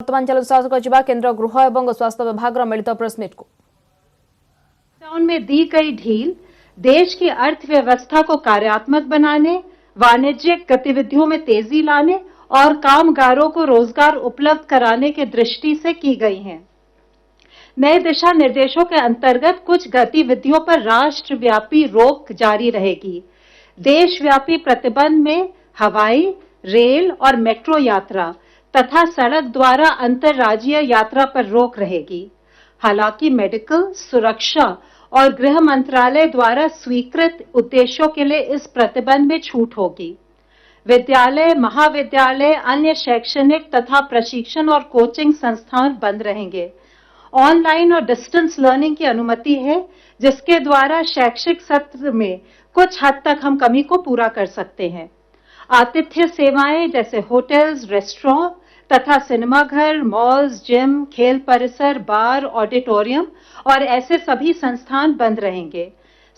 वर्तमान चलू केंद्र गृह और स्वास्थ्य विभाग मिलित प्रेसमिट को लॉकडाउन में दी गई ढील देश की अर्थव्यवस्था को कार्यात्मक बनाने, वाणिज्यिक गतिविधियों में तेजी लाने और कामगारों को रोजगार उपलब्ध कराने की दृष्टि से की गई है। नए दिशा निर्देशों के अंतर्गत कुछ गतिविधियों पर राष्ट्रव्यापी रोक जारी रहेगी। देशव्यापी प्रतिबंध में हवाई, रेल और मेट्रो यात्रा तथा सड़क द्वारा अंतर्राज्यीय यात्रा पर रोक रहेगी। हालांकि मेडिकल, सुरक्षा और गृह मंत्रालय द्वारा स्वीकृत उद्देश्यों के लिए इस प्रतिबंध में छूट होगी। विद्यालय, महाविद्यालय, अन्य शैक्षणिक तथा प्रशिक्षण और कोचिंग संस्थान बंद रहेंगे। ऑनलाइन और डिस्टेंस लर्निंग की अनुमति है, जिसके द्वारा शैक्षिक सत्र में कुछ हद तक हम कमी को पूरा कर सकते हैं। आतिथ्य सेवाएं जैसे होटल्स, रेस्टोरेंट तथा सिनेमाघर, मॉल्स, जिम, खेल परिसर, बार, ऑडिटोरियम और ऐसे सभी संस्थान बंद रहेंगे।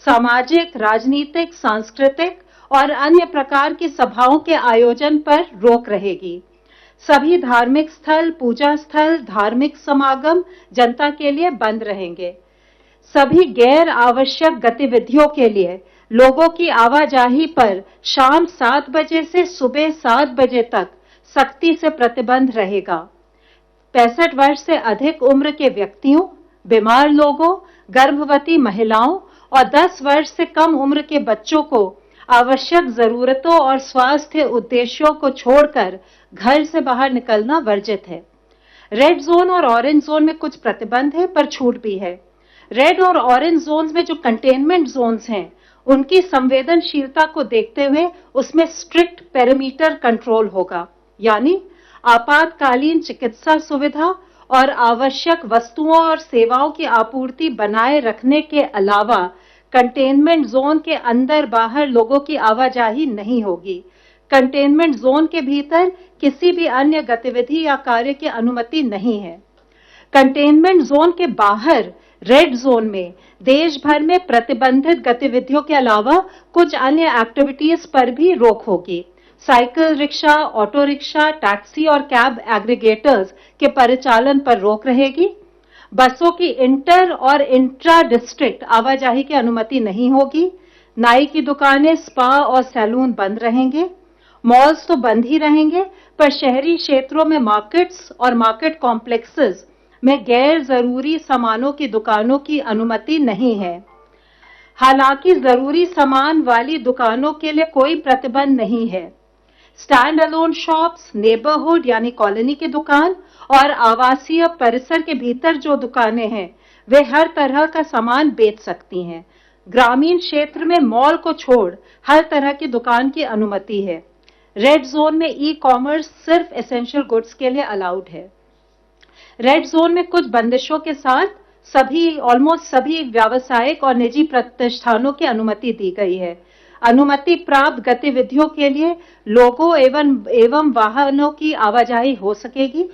सामाजिक, राजनीतिक, सांस्कृतिक और अन्य प्रकार की सभाओं के आयोजन पर रोक रहेगी। सभी धार्मिक स्थल, पूजा स्थल, धार्मिक समागम जनता के लिए बंद रहेंगे। सभी गैर आवश्यक गतिविधियों के लिए लोगों की आवाजाही पर शाम 7 बजे से सुबह 7 बजे तक सख्ती से प्रतिबंध रहेगा। 65 वर्ष से अधिक उम्र के व्यक्तियों, बीमार लोगों, गर्भवती महिलाओं और 10 वर्ष से कम उम्र के बच्चों को आवश्यक जरूरतों और स्वास्थ्य उद्देश्यों को छोड़कर घर से बाहर निकलना वर्जित है। रेड जोन और ऑरेंज जोन में कुछ प्रतिबंध है, पर छूट भी है। रेड और ऑरेंज जोन में जो कंटेनमेंट जोन्स हैं, उनकी संवेदनशीलता को देखते हुए उसमें स्ट्रिक्ट पेरीमीटर कंट्रोल होगा, यानी आपातकालीन चिकित्सा सुविधा और आवश्यक वस्तुओं और सेवाओं की आपूर्ति बनाए रखने के अलावा कंटेनमेंट जोन के अंदर बाहर लोगों की आवाजाही नहीं होगी। कंटेनमेंट जोन के भीतर किसी भी अन्य गतिविधि या कार्य की अनुमति नहीं है। कंटेनमेंट जोन के बाहर रेड जोन में देश भर में प्रतिबंधित गतिविधियों के अलावा कुछ अन्य एक्टिविटीज पर भी रोक होगी। Cycle rickshaw, auto rickshaw, taxi और कैब एग्रीगेटर्स के परिचालन पर रोक रहेगी। बसों की इंटर और इंट्रा डिस्ट्रिक्ट आवाजाही की अनुमति नहीं होगी। नाई की दुकानें, स्पा और सैलून बंद रहेंगे। मॉल्स तो बंद ही रहेंगे, पर शहरी क्षेत्रों में मार्केट्स और मार्केट कॉम्प्लेक्सेस में गैर जरूरी सामानों की दुकानों की अनुमति नहीं है। हालांकि जरूरी सामान वाली दुकानों के लिए कोई प्रतिबंध नहीं है। स्टैंड अलोन शॉप्स, नेबरहुड यानी कॉलोनी की दुकान और आवासीय परिसर के भीतर जो दुकानें हैं, वे हर तरह का सामान बेच सकती हैं। ग्रामीण क्षेत्र में मॉल को छोड़ हर तरह की दुकान की अनुमति है। रेड जोन में ई कॉमर्स सिर्फ एसेंशियल गुड्स के लिए अलाउड है। रेड जोन में कुछ बंदिशों के साथ ऑलमोस्ट सभी व्यावसायिक और निजी प्रतिष्ठानों की अनुमति दी गई है। अनुमति प्राप्त गतिविधियों के लिए लोगों एवं वाहनों की आवाजाही हो सकेगी।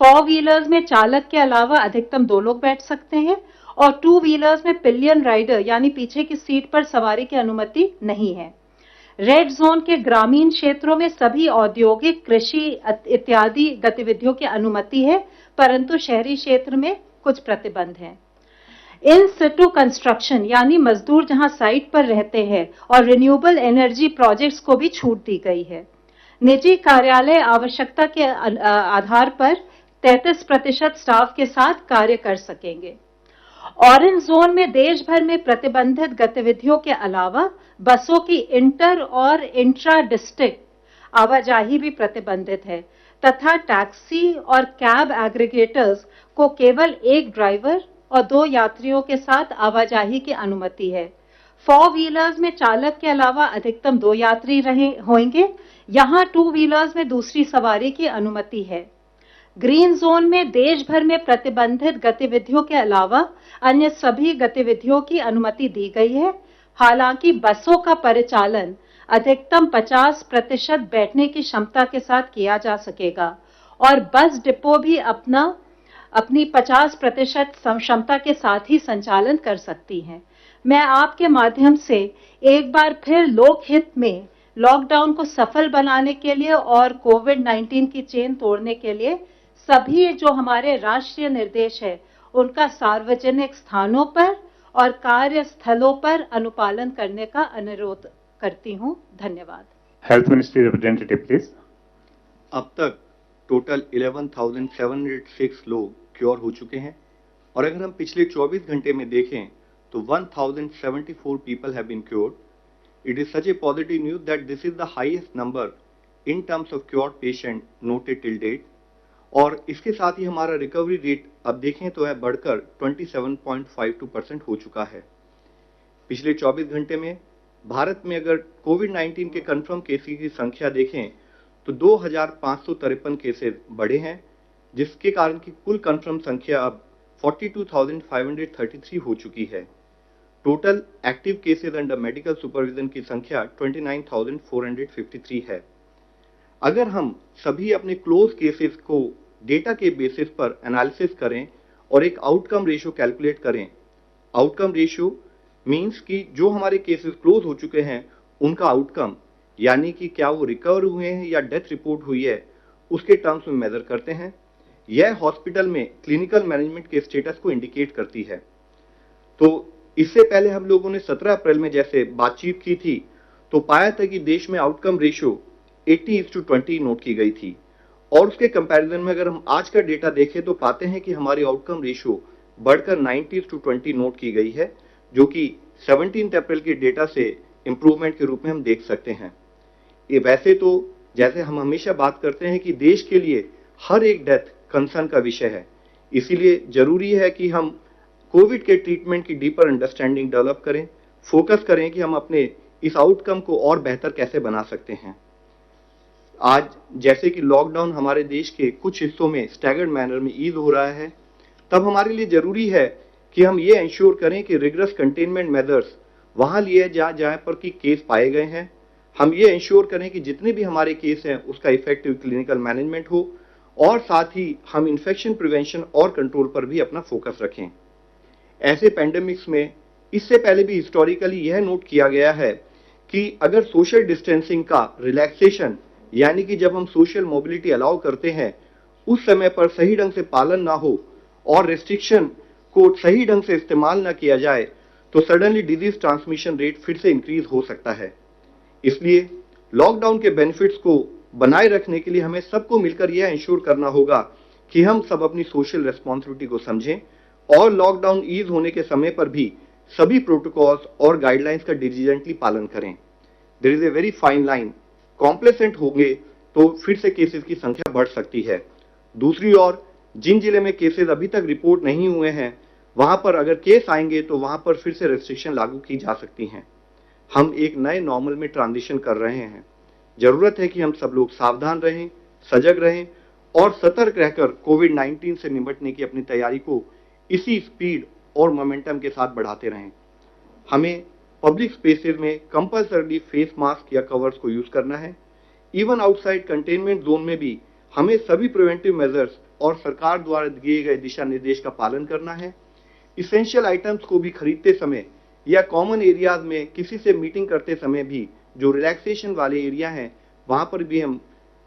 4 व्हीलर्स में चालक के अलावा अधिकतम 2 लोग बैठ सकते हैं और 2 व्हीलर्स में पिलियन राइडर यानी पीछे की सीट पर सवारी की अनुमति नहीं है। रेड जोन के ग्रामीण क्षेत्रों में सभी औद्योगिक, कृषि इत्यादि गतिविधियों की अनुमति है, परंतु शहरी क्षेत्र में कुछ प्रतिबंध हैं। इन सिटू कंस्ट्रक्शन यानी मजदूर जहां साइट पर रहते हैं और रिन्यूएबल एनर्जी प्रोजेक्ट्स को भी छूट दी गई है। निजी कार्यालय आवश्यकता के आधार पर 33% स्टाफ के साथ कार्य कर सकेंगे। ऑरेंज जोन में देश भर में प्रतिबंधित गतिविधियों के अलावा बसों की इंटर और इंट्रा डिस्ट्रिक्ट आवाजाही भी प्रतिबंधित है तथा टैक्सी और कैब एग्रीगेटर्स को केवल एक ड्राइवर और 2 यात्रियों के साथ आवाजाही की अनुमति है। 4 व्हीलर्स में चालक के अलावा अधिकतम 2 यात्री होंगे। यहां 2 व्हीलर्स में दूसरी सवारी की अनुमति है। ग्रीन जोन में देश भर में प्रतिबंधित गतिविधियों के अलावा अन्य सभी गतिविधियों की अनुमति दी गई है। हालांकि बसों का परिचालन अधिकतम 50% बैठने की क्षमता के साथ किया जा सकेगा और बस डिपो भी अपनी 50% क्षमता के साथ ही संचालन कर सकती हैं। मैं आपके माध्यम से एक बार फिर लोकहित में लॉकडाउन को सफल बनाने के लिए और कोविड-19 की चेन तोड़ने के लिए सभी जो हमारे राष्ट्रीय निर्देश है उनका सार्वजनिक स्थानों पर और कार्यस्थलों पर अनुपालन करने का अनुरोध करती हूं। धन्यवाद। Health Ministry representative, please. अब तक टोटल 11,706 लोग क्योर हो चुके हैं और अगर हम पिछले 24 घंटे में देखें तो 1,074 people have been cured. It is such a positive news that this is the highest number in terms of cured patient noted till date. और इसके साथ ही हमारा रिकवरी रेट अब देखें तो है बढ़कर 27.52% हो चुका है। पिछले 24 घंटे में भारत में अगर कोविड-19 के कंफर्म केसेस की संख्या देखें तो 2,553 केसेस बढ़े हैं, जिसके कारण की कुल कंफर्म संख्या अब 42,533 हो चुकी है। Total active cases under medical supervision की संख्या 29,453 है। अगर हम सभी अपने क्लोज केसेस को डेटा के बेसिस पर एनालिसिस करें और एक आउटकम रेशियो कैलकुलेट करें, आउटकम रेशियो मींस कि जो हमारे केसेस क्लोज हो चुके हैं उनका आउटकम, यानी कि क्या वो रिकवर हुए हैं या डेथ रिपोर्ट हुई है, उसके टर्म्स में मेजर करते हैं। यह हॉस्पिटल में क्लिनिकल मैनेजमेंट के स्टेटस को इंडिकेट करती है। तो इससे पहले हम लोगों ने 17 अप्रैल में जैसे बातचीत की थी तो पाया था कि देश में आउटकम रेशियो 80:20 नोट की गई थी और उसके कंपैरिजन में अगर हम आज का डेटा देखें तो पाते हैं कि हमारी आउटकम रेशियो बढ़कर 90:20 नोट की गई है, जो कि 17 अप्रैल के डेटा से इंप्रूवमेंट के रूप में हम देख सकते हैं। ये वैसे तो जैसे हम हमेशा बात करते हैं कि देश के लिए हर एक डेथ कंसर्न का विषय है, इसीलिए जरूरी है कि हम कोविड के ट्रीटमेंट की डीपर अंडरस्टैंडिंग डेवलप करें, फोकस करें कि हम अपने इस आउटकम को और बेहतर कैसे बना सकते हैं। आज जैसे कि लॉकडाउन हमारे देश के कुछ हिस्सों में स्टैगर्ड मैनर में ईज हो रहा है, तब हमारे लिए जरूरी है कि हम ये इंश्योर करें कि रिगरस कंटेनमेंट मेजर्स वहां लिए जहां पर कि केस पाए गए हैं। हम ये इंश्योर करें कि जितने भी हमारे केस हैं उसका इफेक्टिव क्लिनिकल मैनेजमेंट हो और साथ ही हम इन्फेक्शन प्रिवेंशन और कंट्रोल पर भी अपना फोकस रखें। ऐसे पैंडेमिक्स में इससे पहले भी हिस्टोरिकली यह नोट किया गया है कि अगर सोशल डिस्टेंसिंग का रिलैक्सेशन, यानी कि जब हम सोशल मोबिलिटी अलाउ करते हैं उस समय पर सही ढंग से पालन ना हो और रेस्ट्रिक्शन को सही ढंग से इस्तेमाल ना किया जाए तो सडनली डिजीज ट्रांसमिशन रेट फिर से इंक्रीज हो सकता है। इसलिए लॉकडाउन के बेनिफिट्स को बनाए रखने के लिए हमें सबको मिलकर यह इंश्योर करना होगा कि हम सब अपनी सोशल रेस्पॉन्सिबिलिटी को समझें और लॉकडाउन ईज होने के समय पर भी सभी प्रोटोकॉल्स और गाइडलाइंस का डिलीजेंटली पालन करें। There is a very fine line, complacent होंगे तो फिर से केसेस की संख्या बढ़ सकती है। दूसरी ओर जिन जिले में केसेस अभी तक रिपोर्ट नहीं हुए हैं वहां पर अगर केस आएंगे तो वहां पर फिर से रेस्ट्रिक्शन लागू की जा सकती हैं। हम एक नए नॉर्मल में ट्रांजिशन कर रहे हैं। जरूरत है कि हम सब लोग सावधान रहें, सजग रहें और सतर्क रहकर कोविड-19 से निपटने की अपनी तैयारी को इसी स्पीड और मोमेंटम के साथ बढ़ाते रहें। हमें पब्लिक स्पेसेस में कंपल्सरली फेस मास्क या कवर्स को यूज करना है। इवन आउटसाइड कंटेनमेंट जोन में भी हमें सभी प्रिवेंटिव मेजर्स और सरकार द्वारा दिए गए दिशा निर्देश का पालन करना है। इसेंशियल आइटम्स को भी खरीदते समय या कॉमन एरियाज में किसी से मीटिंग करते समय भी जो रिलैक्सेशन वाले एरिया हैं वहां पर भी हम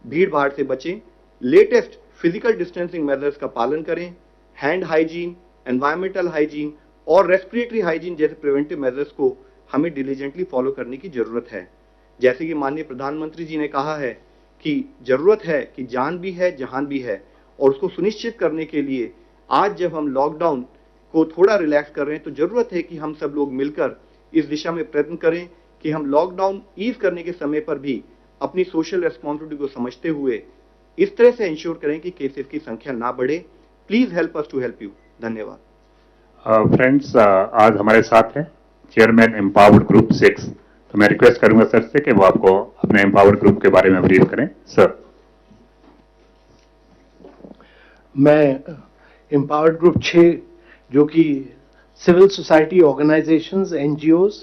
भीड़ भाड़ से बचें। लेटेस्ट फिजिकल डिस्टेंसिंग मेजर्स का पालन करें। हैंड हाइजीन, एनवायरमेंटल हाइजीन और रेस्पिरेटरी हाइजीन जैसे प्रिवेंटिव मेजर्स को हमें डिलीजेंटली फॉलो करने की जरूरत है। जैसे कि माननीय प्रधानमंत्री जी ने कहा है कि जरूरत है कि जान भी है जहान भी है, और उसको सुनिश्चित करने के लिए आज जब हम लॉकडाउन को थोड़ा रिलैक्स कर रहे हैं तो जरूरत है कि हम सब लोग मिलकर इस दिशा में प्रयत्न करें कि हम लॉकडाउन ईज करने के समय पर भी अपनी सोशल रेस्पॉन्सिबिलिटी को समझते हुए इस तरह से इंश्योर करें कि केसेस की संख्या ना बढ़े। Please help us to help you. धन्यवाद। फ्रेंड्स, आज हमारे साथ है चेयरमैन एम्पावर्ड ग्रुप 6, तो मैं रिक्वेस्ट करूंगा सर से कि वो आपको अपने एम्पावर्ड ग्रुप के बारे में ब्रीफ करें। सर। मैं एम्पावर्ड ग्रुप 6 जो कि सिविल सोसाइटी ऑर्गेनाइजेशंस, एनजीओज,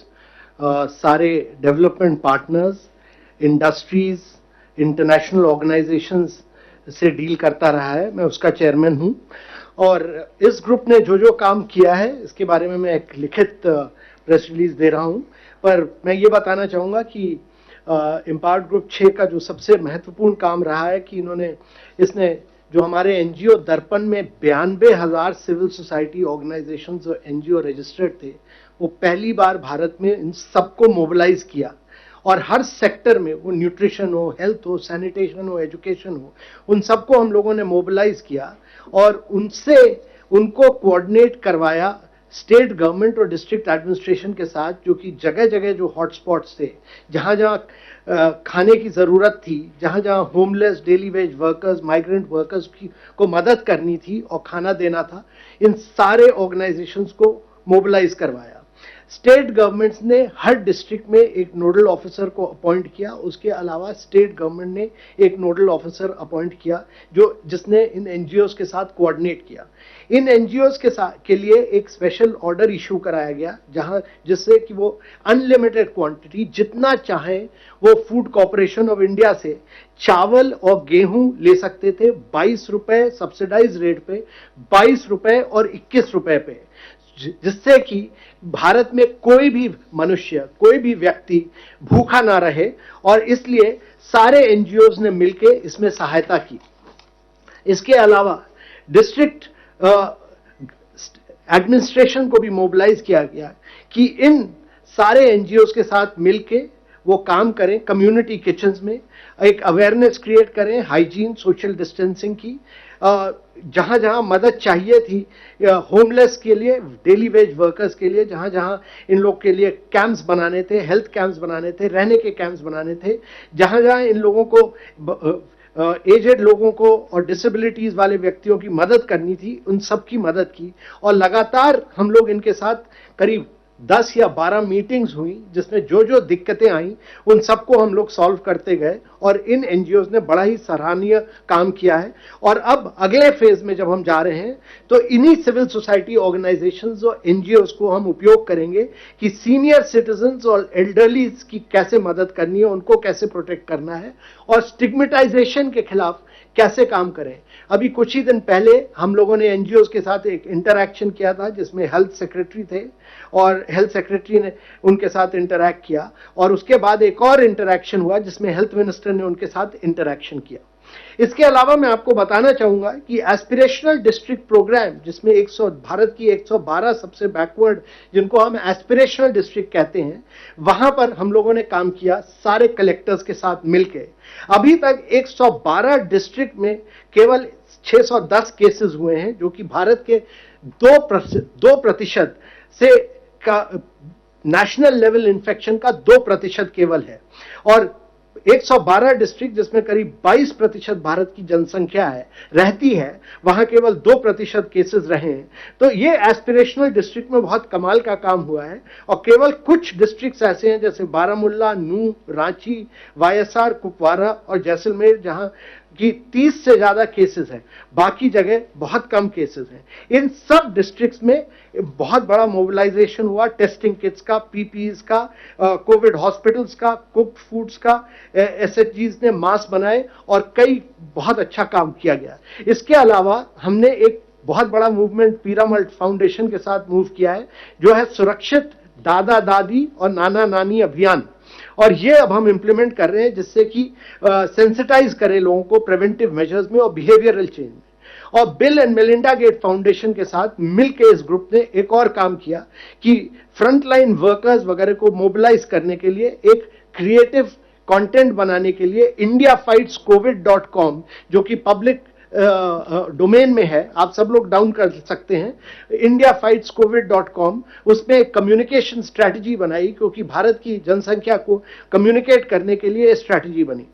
सारे development partners, industries, international organisations से डील करता रहा है, मैं उसका चेयरमैन हूं। और इस ग्रुप ने जो जो काम किया है इसके बारे में मैं एक लिखित प्रेस रिलीज दे रहा हूं, पर मैं ये बताना चाहूंगा कि एम्पावर्ड ग्रुप 6 का जो सबसे महत्वपूर्ण काम रहा है कि इसने जो हमारे एनजीओ दर्पण में 92,000 सिविल सोसाइटी ऑर्गेनाइजेशंस और एनजीओ रजिस्टर्ड थे, वो पहली बार भारत में इन सबको मोबिलाइज किया और हर सेक्टर में, वो न्यूट्रिशन हो, हेल्थ हो, सैनिटेशन हो, एजुकेशन हो, उन सबको हम लोगों ने मोबिलाइज किया और उनको कोऑर्डिनेट करवाया स्टेट गवर्नमेंट और डिस्ट्रिक्ट एडमिनिस्ट्रेशन के साथ, जो कि जगह जगह जो हॉटस्पॉट्स थे, जहां जहां खाने की जरूरत थी, जहां जहां homeless, daily veg workers, migrant workers को मदद करनी थी और खाना देना था, इन सारे ऑर्गेनाइजेशंस को मोबिलाइज करवाया। स्टेट गवर्नमेंट्स ने हर डिस्ट्रिक्ट में एक नोडल ऑफिसर को अपॉइंट किया। उसके अलावा स्टेट गवर्नमेंट ने एक नोडल ऑफिसर अपॉइंट किया जिसने इन एनजीओज के साथ कोऑर्डिनेट किया। इन एनजीओज के लिए एक स्पेशल ऑर्डर इशू कराया गया, जिससे कि वो अनलिमिटेड क्वांटिटी जितना चाहें वो फूड कॉर्पोरेशन ऑफ इंडिया से चावल और गेहूं ले सकते थे 22 रुपए सब्सिडाइज रेट पे, 22 रुपए और 21 रुपए पे, जिससे कि भारत में कोई भी मनुष्य, कोई भी व्यक्ति भूखा ना रहे, और इसलिए सारे एनजीओज ने मिलकर इसमें सहायता की। इसके अलावा डिस्ट्रिक्ट एडमिनिस्ट्रेशन को भी मोबिलाइज किया गया कि इन सारे एनजीओज के साथ मिलके वो काम करें, कम्युनिटी किचन्स में एक अवेयरनेस क्रिएट करें, हाइजीन, सोशल डिस्टेंसिंग की, जहां जहां मदद चाहिए थी होमलेस के लिए, डेली वेज वर्कर्स के लिए, जहां जहां इन लोग के लिए कैंप्स बनाने थे, हेल्थ कैंप्स बनाने थे, रहने के कैंप्स बनाने थे, जहां जहां इन लोगों को एजेड लोगों को और डिसेबिलिटीज वाले व्यक्तियों की मदद करनी थी, उन सब की मदद की। और लगातार हम लोग इनके साथ करीब 10 या 12 मीटिंग्स हुई, जिसमें जो जो दिक्कतें आई उन सबको हम लोग सॉल्व करते गए, और इन एनजीओज ने बड़ा ही सराहनीय काम किया है। और अब अगले फेज में जब हम जा रहे हैं तो इन्हीं सिविल सोसाइटी ऑर्गेनाइजेशंस और एनजीओज को हम उपयोग करेंगे कि सीनियर सिटीजन्स और एल्डरलीज की कैसे मदद करनी है, उनको कैसे प्रोटेक्ट करना है, और स्टिग्मेटाइजेशन के खिलाफ कैसे काम करें। अभी कुछ ही दिन पहले हम लोगों ने एनजीओज के साथ एक इंटरैक्शन किया था, जिसमें हेल्थ सेक्रेटरी थे और हेल्थ सेक्रेटरी ने उनके साथ इंटरैक्ट किया, और उसके बाद एक और इंटरैक्शन हुआ जिसमें हेल्थ मिनिस्टर ने उनके साथ इंटरैक्शन किया। इसके अलावा मैं आपको बताना चाहूंगा कि एस्पिरेशनल डिस्ट्रिक्ट प्रोग्राम, जिसमें भारत की 112 सबसे बैकवर्ड, जिनको हम एस्पिरेशनल डिस्ट्रिक्ट कहते हैं, वहां पर हम लोगों ने काम किया सारे कलेक्टर्स के साथ मिलकर। अभी तक 112 डिस्ट्रिक्ट में केवल 610 केसेस हुए हैं, जो कि भारत के 2% से का नेशनल लेवल इन्फेक्शन का 2% केवल है, और 112 डिस्ट्रिक्ट जिसमें करीब 22% भारत की जनसंख्या रहती है, वहां केवल 2% केसेस रहे हैं। तो ये एस्पिरेशनल डिस्ट्रिक्ट में बहुत कमाल का काम हुआ है, और केवल कुछ डिस्ट्रिक्ट्स ऐसे हैं जैसे बारामूला, नूह, रांची, वायएसआर, कुपवारा और जैसलमेर, जहां कि 30 से ज्यादा केसेस हैं, बाकी जगह बहुत कम केसेस हैं। इन सब डिस्ट्रिक्ट्स में बहुत बड़ा मोबिलाइजेशन हुआ, टेस्टिंग किट्स का, पीपीईज का, कोविड हॉस्पिटल्स का, कुक्ड फूड्स का, एसएचजीज ने मास्क बनाए, और कई बहुत अच्छा काम किया गया। इसके अलावा हमने एक बहुत बड़ा मूवमेंट पीरामल फाउंडेशन के साथ मूव किया है, जो है सुरक्षित दादा दादी और नाना नानी अभियान, और ये अब हम इंप्लीमेंट कर रहे हैं, जिससे कि सेंसिटाइज करें लोगों को प्रिवेंटिव मेजर्स में और बिहेवियरल चेंज में। और Bill and Melinda Gates foundation के साथ मिलकर इस ग्रुप ने एक और काम किया कि फ्रंटलाइन वर्कर्स वगैरह को मोबिलाइज करने के लिए एक क्रिएटिव कंटेंट बनाने के लिए indiafightscovid.com, जो कि पब्लिक डोमेन में है, आप सब लोग डाउन कर सकते हैं, indiafightscovid.com, उसमें कम्युनिकेशन स्ट्रैटेजी बनाई, क्योंकि भारत की जनसंख्या को कम्युनिकेट करने के लिए स्ट्रैटेजी बनी।